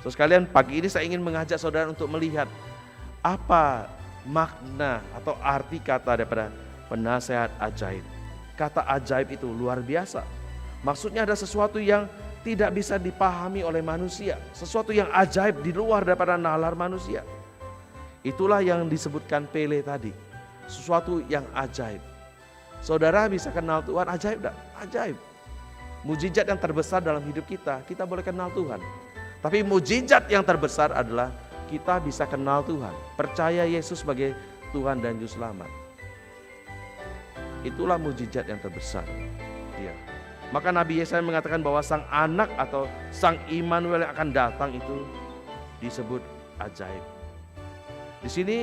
So sekalian, pagi ini saya ingin mengajak saudara untuk melihat apa makna atau arti kata daripada penasehat ajaib. Kata ajaib itu luar biasa. Maksudnya ada sesuatu yang tidak bisa dipahami oleh manusia, sesuatu yang ajaib di luar daripada nalar manusia. Itulah yang disebutkan Pele tadi, sesuatu yang ajaib. Saudara bisa kenal Tuhan, ajaib tak? Ajaib. Mujizat yang terbesar dalam hidup kita boleh kenal Tuhan. Tapi mujizat yang terbesar adalah kita bisa kenal Tuhan, percaya Yesus sebagai Tuhan dan Juru Selamat. Itulah mujizat yang terbesar. Ya. Maka Nabi Yesaya mengatakan bahwa sang anak atau sang Immanuel yang akan datang itu disebut ajaib. Di sini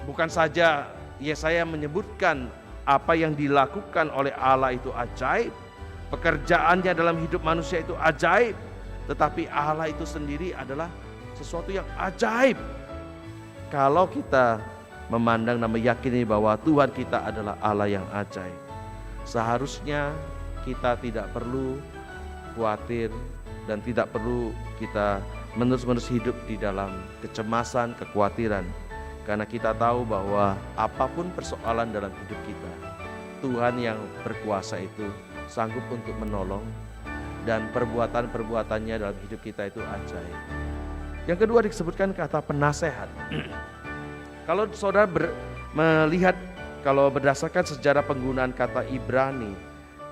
bukan saja Yesaya menyebutkan apa yang dilakukan oleh Allah itu ajaib, pekerjaannya dalam hidup manusia itu ajaib, tetapi Allah itu sendiri adalah sesuatu yang ajaib. Kalau kita memandang dan meyakini bahwa Tuhan kita adalah Allah yang ajaib, seharusnya kita tidak perlu khawatir dan tidak perlu kita menerus-menerus hidup di dalam kecemasan, kekhawatiran. Karena kita tahu bahwa apapun persoalan dalam hidup kita, Tuhan yang berkuasa itu sanggup untuk menolong, dan perbuatan-perbuatannya dalam hidup kita itu ajaib. Yang kedua disebutkan kata penasehat. Kalau saudara melihat, kalau berdasarkan sejarah penggunaan kata Ibrani,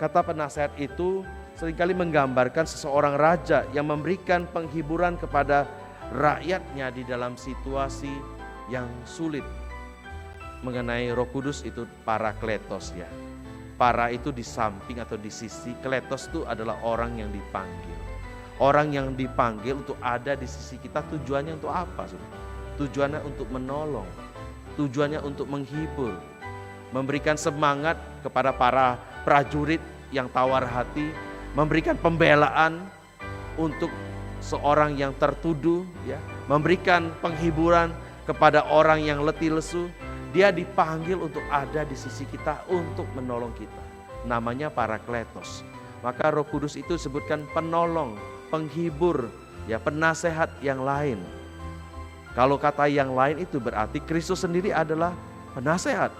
kata penasehat itu seringkali menggambarkan seseorang raja yang memberikan penghiburan kepada rakyatnya di dalam situasi yang sulit. Mengenai Roh Kudus itu parakletos ya. Para itu di samping atau di sisi, kletos itu adalah orang yang dipanggil. Orang yang dipanggil untuk ada di sisi kita, tujuannya untuk apa? Tujuannya untuk menolong, tujuannya untuk menghibur, memberikan semangat kepada para prajurit yang tawar hati, memberikan pembelaan untuk seorang yang tertuduh, ya, memberikan penghiburan kepada orang yang letih lesu. Dia dipanggil untuk ada di sisi kita, untuk menolong kita. Namanya parakletos. Maka Roh Kudus itu disebutkan penolong, penghibur, ya, penasehat yang lain. Kalau kata yang lain itu berarti Kristus sendiri adalah penasehat.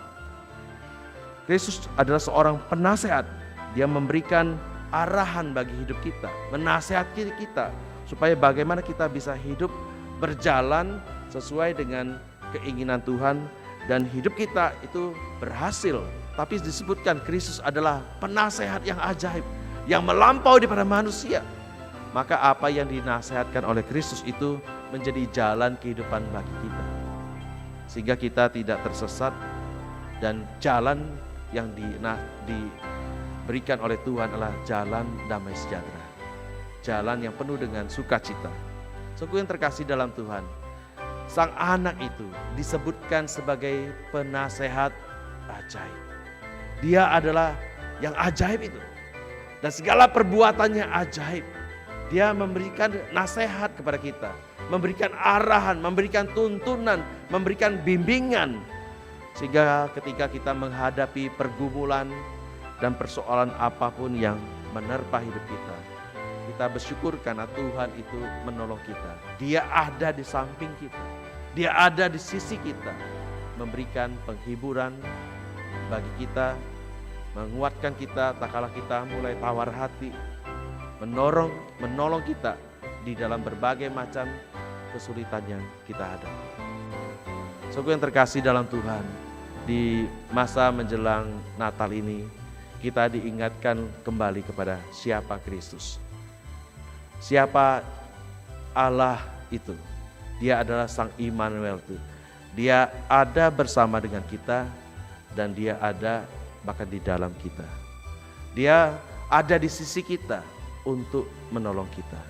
Kristus adalah seorang penasehat. Dia memberikan arahan bagi hidup kita, menasehati kita supaya bagaimana kita bisa hidup berjalan sesuai dengan keinginan Tuhan dan hidup kita itu berhasil. Tapi disebutkan Kristus adalah penasehat yang ajaib, yang melampaui daripada manusia. Maka apa yang dinasehatkan oleh Kristus itu menjadi jalan kehidupan bagi kita, sehingga kita tidak tersesat, dan jalan yang diberikan oleh Tuhan adalah jalan damai sejahtera, jalan yang penuh dengan sukacita. Saudara yang terkasih dalam Tuhan, sang anak itu disebutkan sebagai penasehat ajaib. Dia adalah yang ajaib itu, dan segala perbuatannya ajaib. Dia memberikan nasihat kepada kita, memberikan arahan, memberikan tuntunan, memberikan bimbingan. Sehingga ketika kita menghadapi pergumulan dan persoalan apapun yang menerpa hidup kita, kita bersyukur karena Tuhan itu menolong kita. Dia ada di samping kita, Dia ada di sisi kita, memberikan penghiburan bagi kita, menguatkan kita tak kala kita mulai tawar hati, menolong kita di dalam berbagai macam kesulitan yang kita hadapi. Saudara yang terkasih dalam Tuhan, di masa menjelang Natal ini kita diingatkan kembali kepada siapa Kristus. Siapa Allah itu? Dia adalah Sang Immanuel itu. Dia ada bersama dengan kita, dan Dia ada bahkan di dalam kita. Dia ada di sisi kita untuk menolong kita,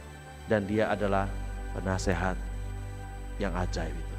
dan Dia adalah penasehat yang ajaib itu.